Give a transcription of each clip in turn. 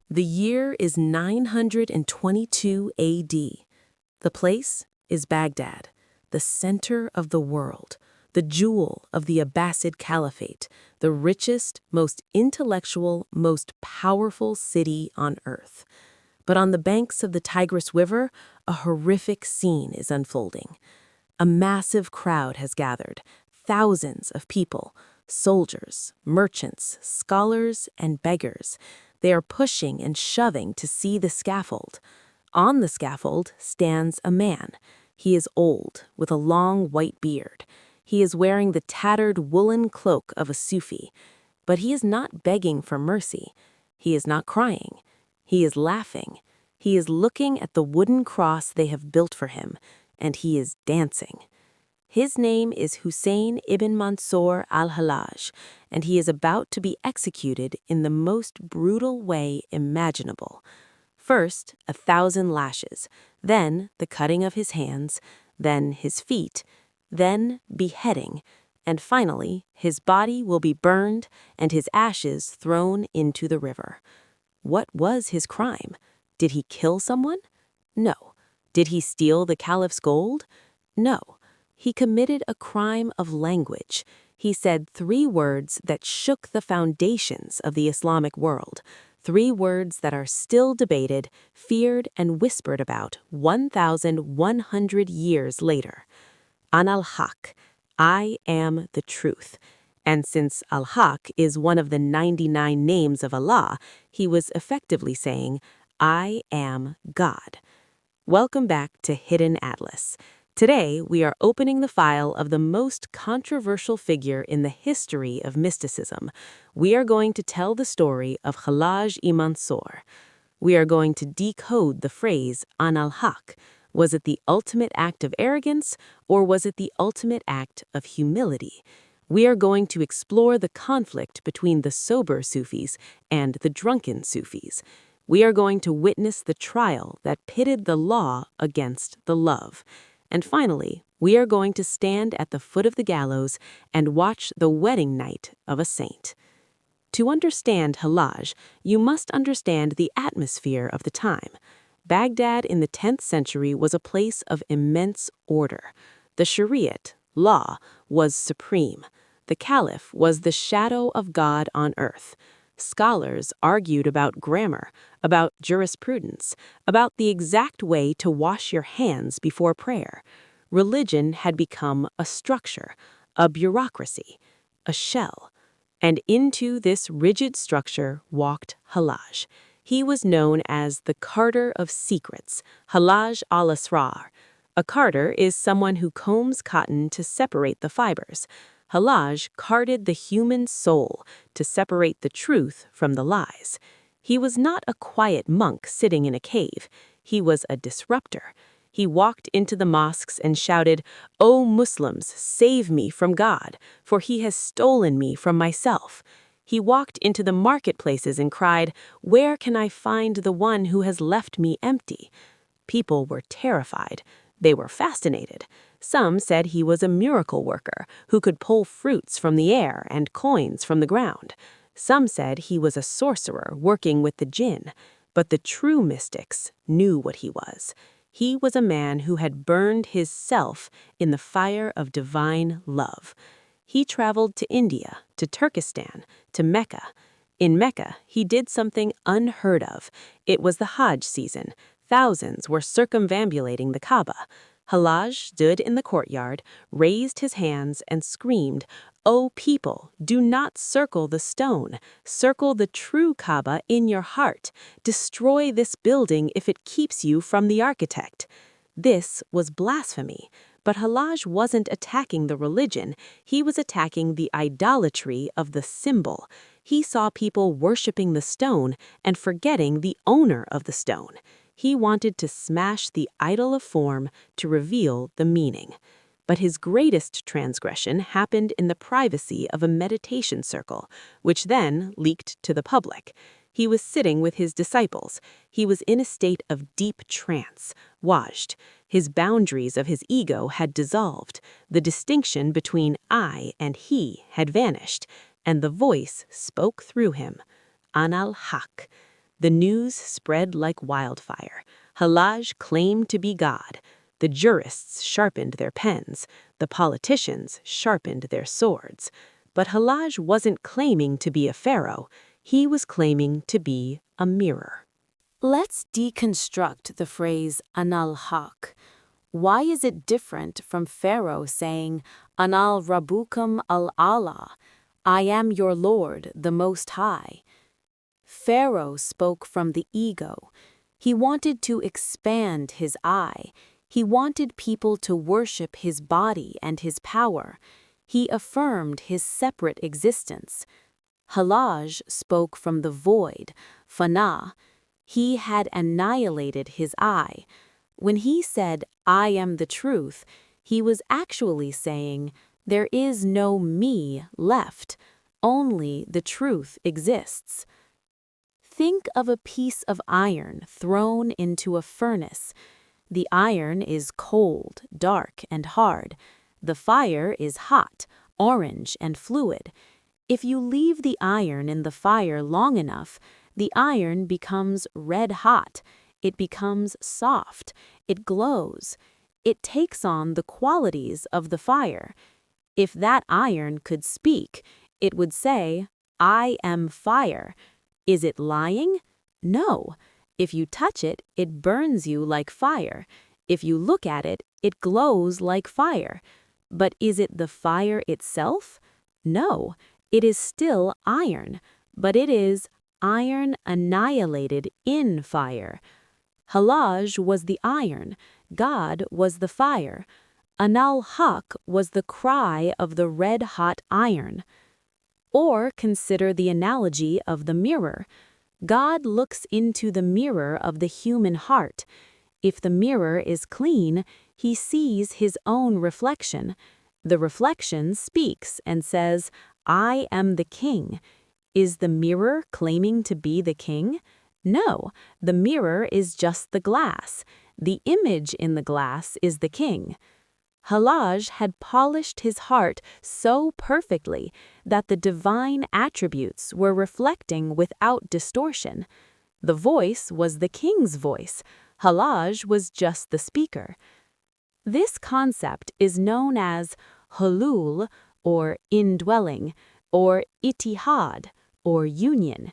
The year is 922 AD. The place is Baghdad, the center of the world, the jewel of the Abbasid Caliphate, the richest, most intellectual, most powerful city on earth. But on the banks of the Tigris River, a horrific scene is unfolding. A massive crowd has gathered, thousands of people, soldiers, merchants, scholars, and beggars. They are pushing and shoving to see the scaffold. On the scaffold stands a man. He is old, with a long white beard. He is wearing the tattered woolen cloak of a Sufi. But he is not begging for mercy. He is not crying. He is laughing. He is looking at the wooden cross they have built for him, and he is dancing. His name is Hussein ibn Mansur al-Hallaj, and he is about to be executed in the most brutal way imaginable. First, 1,000 lashes, then the cutting of his hands, then his feet, then beheading, and finally his body will be burned and his ashes thrown into the river. What was his crime? Did he kill someone? No. Did he steal the caliph's gold? No. He committed a crime of language. He said 3 words that shook the foundations of the Islamic world, 3 words that are still debated, feared, and whispered about 1,100 years later. Al-Haqq, I am the truth. And since al-Haqq is one of the 99 names of Allah, he was effectively saying, I am God. Welcome back to Hidden Atlas. Today, we are opening the file of the most controversial figure in the history of mysticism. We are going to tell the story of Hallaj-ı Mansur. We are going to decode the phrase Enel Haq. Was it the ultimate act of arrogance, or was it the ultimate act of humility? We are going to explore the conflict between the sober Sufis and the drunken Sufis. We are going to witness the trial that pitted the law against the love. And finally, we are going to stand at the foot of the gallows and watch the wedding night of a saint. To understand Hallaj, you must understand the atmosphere of the time. Baghdad in the 10th century was a place of immense order. The Shariat, law, was supreme. The caliph was the shadow of God on earth. Scholars argued about grammar, about jurisprudence, about the exact way to wash your hands before prayer. Religion had become a structure, a bureaucracy, a shell. And into this rigid structure walked Hallaj. He was known as the carter of secrets, Hallaj al-Asrar. A carter is someone who combs cotton to separate the fibers. Hallaj carded the human soul to separate the truth from the lies. He was not a quiet monk sitting in a cave. He was a disruptor. He walked into the mosques and shouted, "O Muslims, save me from God, for he has stolen me from myself." He walked into the marketplaces and cried, "Where can I find the one who has left me empty?" People were terrified. They were fascinated. Some said he was a miracle worker who could pull fruits from the air and coins from the ground. Some said he was a sorcerer working with the jinn. But the true mystics knew what he was. He was a man who had burned his self in the fire of divine love. He traveled to India, to Turkestan, to Mecca. In Mecca, he did something unheard of. It was the Hajj season. Thousands were circumambulating the Kaaba. Hallaj stood in the courtyard, raised his hands, and screamed, "O people, do not circle the stone. Circle the true Kaaba in your heart. Destroy this building if it keeps you from the architect." This was blasphemy. But Hallaj wasn't attacking the religion. He was attacking the idolatry of the symbol. He saw people worshiping the stone and forgetting the owner of the stone. He wanted to smash the idol of form to reveal the meaning. But his greatest transgression happened in the privacy of a meditation circle, which then leaked to the public. He was sitting with his disciples. He was in a state of deep trance, wajd. His boundaries of his ego had dissolved. The distinction between I and he had vanished, and the voice spoke through him. Enel Haq. The news spread like wildfire. Hallaj claimed to be God. The jurists sharpened their pens. The politicians sharpened their swords. But Hallaj wasn't claiming to be a pharaoh. He was claiming to be a mirror. Let's deconstruct the phrase Enel Haq. Why is it different from Pharaoh saying, Anal Rabbukum al-Allah, I am your Lord, the Most High? Pharaoh spoke from the ego. He wanted to expand his I. He wanted people to worship his body and his power. He affirmed his separate existence. Hallaj spoke from the void, Fana. He had annihilated his I. When he said, I am the truth, he was actually saying, there is no me left, only the truth exists. Think of a piece of iron thrown into a furnace. The iron is cold, dark, and hard. The fire is hot, orange, and fluid. If you leave the iron in the fire long enough, the iron becomes red hot. It becomes soft. It glows. It takes on the qualities of the fire. If that iron could speak, it would say, I am fire. Is it lying? No. If you touch it, it burns you like fire. If you look at it, it glows like fire. But is it the fire itself? No. It is still iron, but it is iron annihilated in fire. Hallaj was the iron, God was the fire. Enel Haq was the cry of the red-hot iron. Or consider the analogy of the mirror. God looks into the mirror of the human heart. If the mirror is clean, he sees his own reflection. The reflection speaks and says, I am the king. Is the mirror claiming to be the king? No, the mirror is just the glass. The image in the glass is the king. Hallaj had polished his heart so perfectly that the divine attributes were reflecting without distortion. The voice was the king's voice. Hallaj was just the speaker. This concept is known as hulul, or indwelling, or ittihad, or union.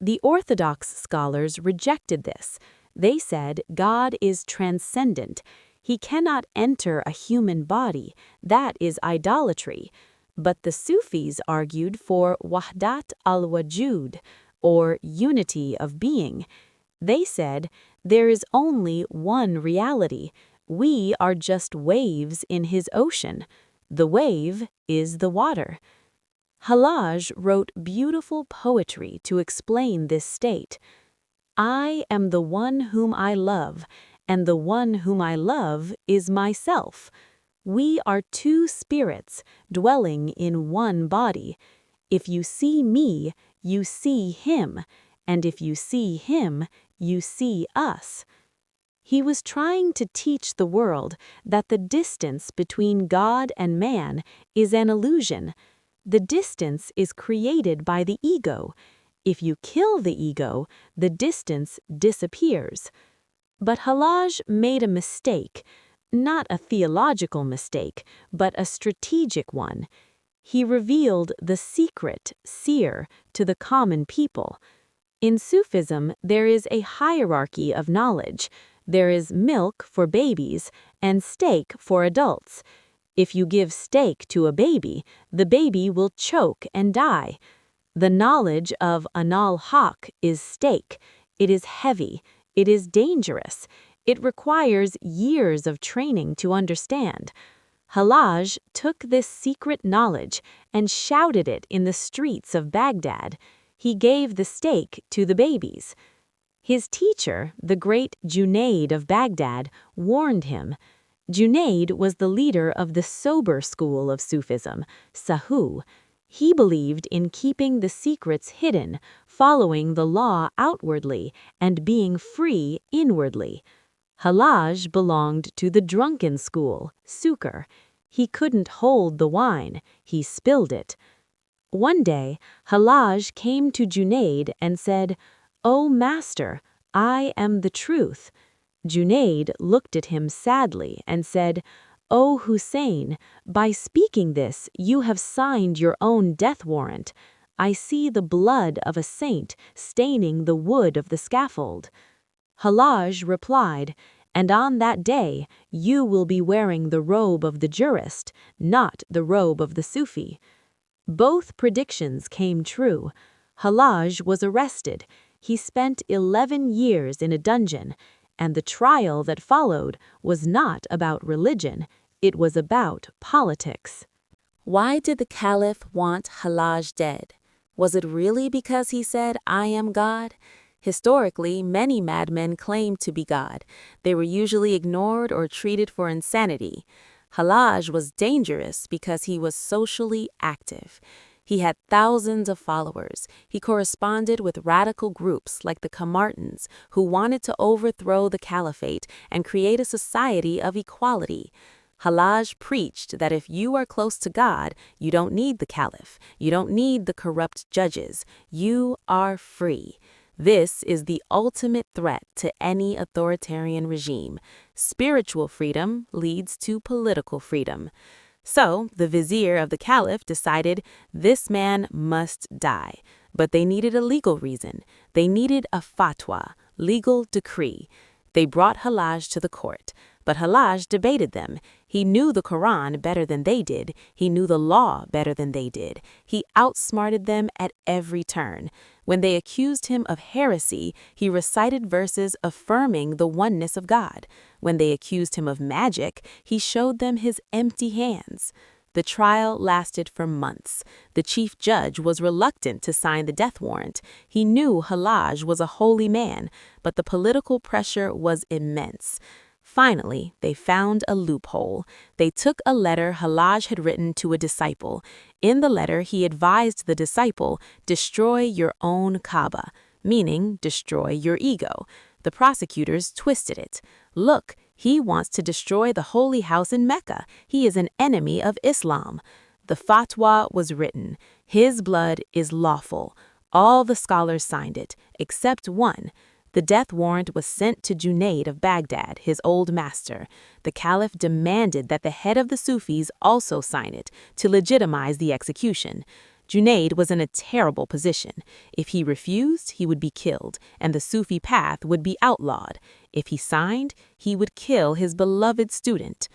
The Orthodox scholars rejected this. They said God is transcendent. He cannot enter a human body. That is idolatry. But the Sufis argued for wahdat al-wujud, or unity of being. They said, there is only one reality. We are just waves in his ocean. The wave is the water. Hallaj wrote beautiful poetry to explain this state. I am the one whom I love, and the one whom I love is myself. We are two spirits dwelling in one body. If you see me, you see him, and if you see him, you see us. He was trying to teach the world that the distance between God and man is an illusion. The distance is created by the ego. If you kill the ego, the distance disappears. But Hallaj made a mistake, not a theological mistake, but a strategic one. He revealed the secret, seer, to the common people. In Sufism, there is a hierarchy of knowledge. There is milk for babies and steak for adults. If you give steak to a baby, the baby will choke and die. The knowledge of al-Haqq is steak. It is heavy. It is dangerous. It requires years of training to understand. Hallaj took this secret knowledge and shouted it in the streets of Baghdad. He gave the steak to the babies. His teacher, the great Junaid of Baghdad, warned him. Junaid was the leader of the sober school of Sufism, Sahu. He believed in keeping the secrets hidden, following the law outwardly, and being free inwardly. Hallaj belonged to the drunken school, Sukar. He couldn't hold the wine, he spilled it. One day, Hallaj came to Junaid and said, "O Master, I am the truth." Junaid looked at him sadly and said, "O Hussein, by speaking this you have signed your own death warrant. I see the blood of a saint staining the wood of the scaffold." Hallaj replied, "And on that day you will be wearing the robe of the jurist, not the robe of the Sufi." Both predictions came true. Hallaj was arrested. He spent 11 years in a dungeon, and the trial that followed was not about religion, it was about politics. Why did the Caliph want Hallaj dead? Was it really because he said, "I am God"? Historically, many madmen claimed to be God. They were usually ignored or treated for insanity. Hallaj was dangerous because he was socially active. He had thousands of followers. He corresponded with radical groups like the Camartans, who wanted to overthrow the caliphate and create a society of equality. Hallaj preached that if you are close to God, you don't need the caliph, you don't need the corrupt judges, you are free. This is the ultimate threat to any authoritarian regime. Spiritual freedom leads to political freedom. So, the vizier of the caliph decided this man must die. But they needed a legal reason. They needed a fatwa, legal decree. They brought Hallaj to the court. But Hallaj debated them. He knew the Quran better than they did. He knew the law better than they did. He outsmarted them at every turn. When they accused him of heresy, he recited verses affirming the oneness of God. When they accused him of magic, he showed them his empty hands. The trial lasted for months. The chief judge was reluctant to sign the death warrant. He knew Hallaj was a holy man, but the political pressure was immense. Finally, they found a loophole. They took a letter Hallaj had written to a disciple. In the letter, he advised the disciple, "Destroy your own Kaaba," meaning destroy your ego. The prosecutors twisted it. "Look, he wants to destroy the holy house in Mecca. He is an enemy of Islam." The fatwa was written. His blood is lawful. All the scholars signed it, except one. The death warrant was sent to Junaid of Baghdad, his old master. The caliph demanded that the head of the Sufis also sign it to legitimize the execution. Junaid was in a terrible position. If he refused, he would be killed, and the Sufi path would be outlawed. If he signed, he would kill his beloved student.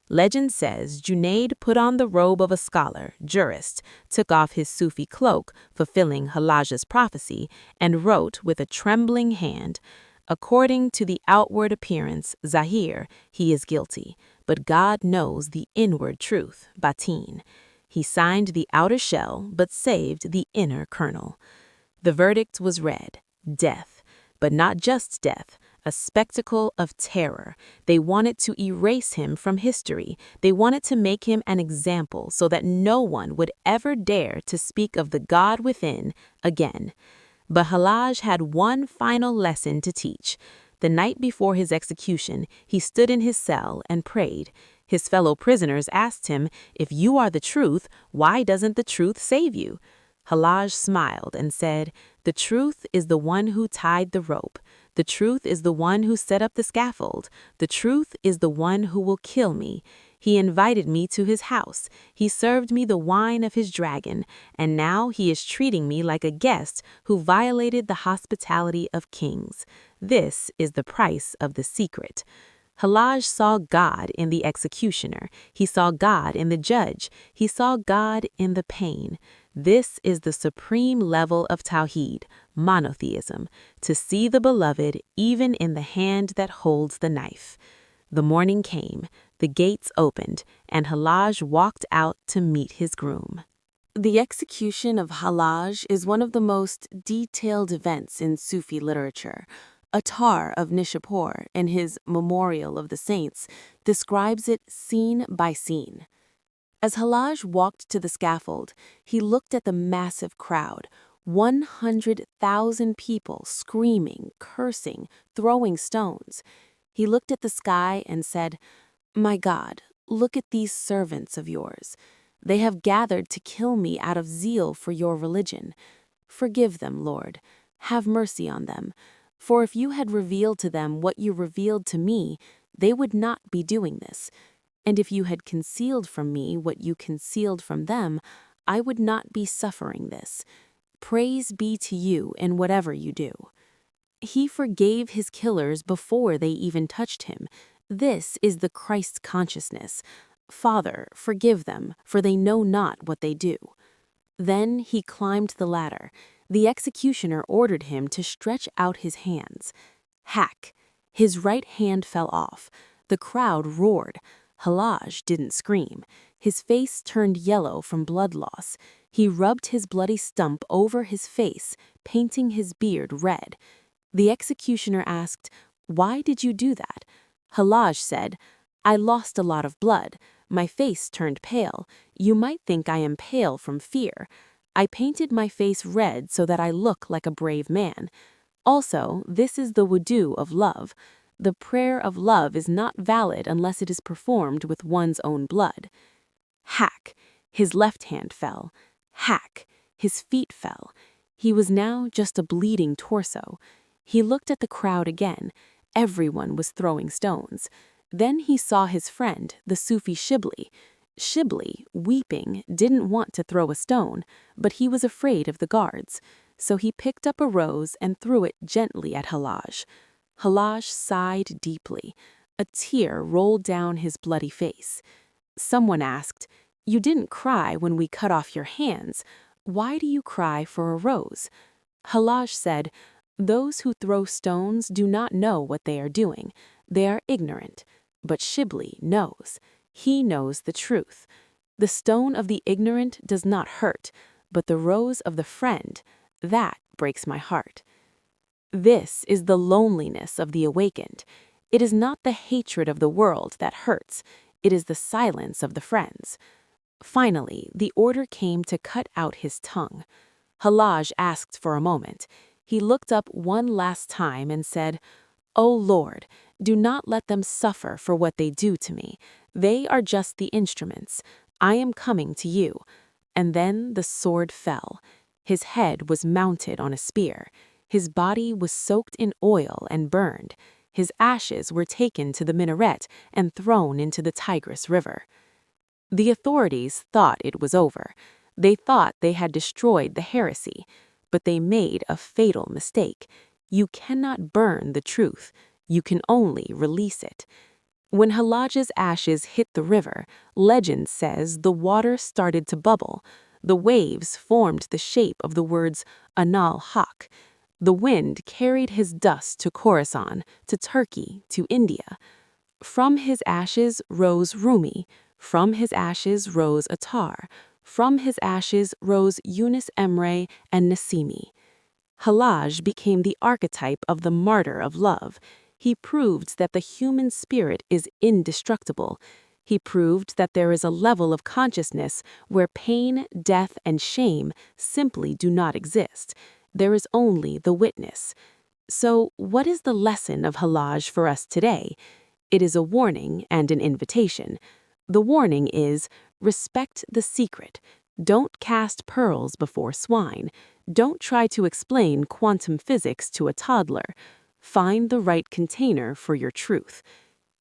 Legend says Junaid put on the robe of a scholar, jurist, took off his Sufi cloak, fulfilling Hallaj's prophecy, and wrote with a trembling hand, "According to the outward appearance, Zahir, he is guilty, but God knows the inward truth, Batin." He signed the outer shell, but saved the inner kernel. The verdict was read, death, but not just death, a spectacle of terror. They wanted to erase him from history. They wanted to make him an example so that no one would ever dare to speak of the God within again. But Hallaj had one final lesson to teach. The night before his execution, he stood in his cell and prayed. His fellow prisoners asked him, "If you are the truth, why doesn't the truth save you?" Hallaj smiled and said, "The truth is the one who tied the rope. The truth is the one who set up the scaffold. The truth is the one who will kill me. He invited me to his house. He served me the wine of his dragon, and now he is treating me like a guest who violated the hospitality of kings. This is the price of the secret." Hallaj saw God in the executioner. He saw God in the judge. He saw God in the pain. This is the supreme level of Tawheed, monotheism, to see the beloved even in the hand that holds the knife. The morning came, the gates opened, and Hallaj walked out to meet his groom. The execution of Hallaj is one of the most detailed events in Sufi literature. Attar of Nishapur, in his Memorial of the Saints, describes it scene by scene. As Hallaj walked to the scaffold, he looked at the massive crowd, 100,000 people screaming, cursing, throwing stones. He looked at the sky and said, "My God, look at these servants of yours. They have gathered to kill me out of zeal for your religion. Forgive them, Lord. have mercy on them. For if you had revealed to them what you revealed to me, they would not be doing this. And if you had concealed from me what you concealed from them, I would not be suffering this. Praise be to you in whatever you do. He forgave his killers before they even touched him. This is the Christ consciousness. Father, forgive them, for they know not what they do. Then he climbed the ladder. The executioner ordered him to stretch out his hands. Hack! His right hand fell off. The crowd roared. Hallaj didn't scream. His face turned yellow from blood loss. He rubbed his bloody stump over his face, painting his beard red. The executioner asked, "Why did you do that?" Hallaj said, "I lost a lot of blood. My face turned pale. You might think I am pale from fear. I painted my face red so that I look like a brave man. Also, this is the wudu of love. The prayer of love is not valid unless it is performed with one's own blood." Hack! His left hand fell. Hack! His feet fell. He was now just a bleeding torso. He looked at the crowd again. Everyone was throwing stones. Then he saw his friend, the Sufi Shibli. Shibli, weeping, didn't want to throw a stone, but he was afraid of the guards. So he picked up a rose and threw it gently at Hallaj. Hallaj sighed deeply. A tear rolled down his bloody face. Someone asked, "You didn't cry when we cut off your hands. Why do you cry for a rose?" Hallaj said, "Those who throw stones do not know what they are doing. They are ignorant. But Shibli knows. He knows the truth. The stone of the ignorant does not hurt, but the rose of the friend, that breaks my heart." This is the loneliness of the awakened. It is not the hatred of the world that hurts. It is the silence of the friends. Finally, the order came to cut out his tongue. Hallaj asked for a moment. He looked up one last time and said, "O Lord, do not let them suffer for what they do to me. They are just the instruments. I am coming to you." And then the sword fell. His head was mounted on a spear. His body was soaked in oil and burned. His ashes were taken to the minaret and thrown into the Tigris River. The authorities thought it was over. They thought they had destroyed the heresy, but they made a fatal mistake. You cannot burn the truth. You can only release it. When Hallaj's ashes hit the river, legend says the water started to bubble. The waves formed the shape of the words Enel Haq. The wind carried his dust to Khorasan, to Turkey, to India. From his ashes rose Rumi. From his ashes rose Attar. From his ashes rose Yunus Emre and Nasimi. Hallaj became the archetype of the martyr of love. He proved that the human spirit is indestructible. He proved that there is a level of consciousness where pain, death, and shame simply do not exist. There is only the witness. So, what is the lesson of Hallaj for us today? It is a warning and an invitation. The warning is, respect the secret. Don't cast pearls before swine. Don't try to explain quantum physics to a toddler. Find the right container for your truth.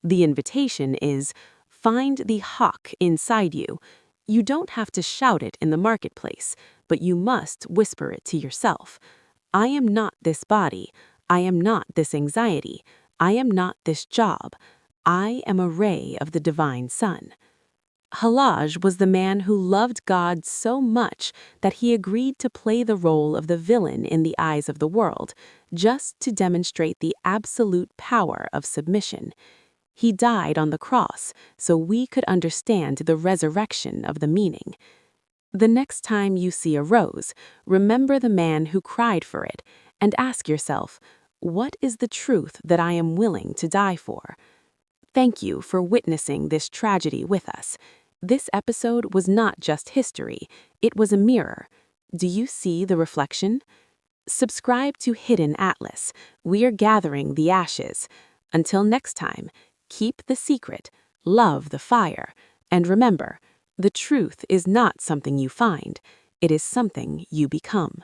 The invitation is, find the Haqq inside you. You don't have to shout it in the marketplace, but you must whisper it to yourself. I am not this body. I am not this anxiety. I am not this job. I am a ray of the divine sun. Hallaj was the man who loved God so much that he agreed to play the role of the villain in the eyes of the world, just to demonstrate the absolute power of submission. He died on the cross so we could understand the resurrection of the meaning. The next time you see a rose, remember the man who cried for it, and ask yourself, what is the truth that I am willing to die for? Thank you for witnessing this tragedy with us. This episode was not just history, it was a mirror. Do you see the reflection? Subscribe to Hidden Atlas. We are gathering the ashes. Until next time, keep the secret, love the fire, and remember, the truth is not something you find, it is something you become.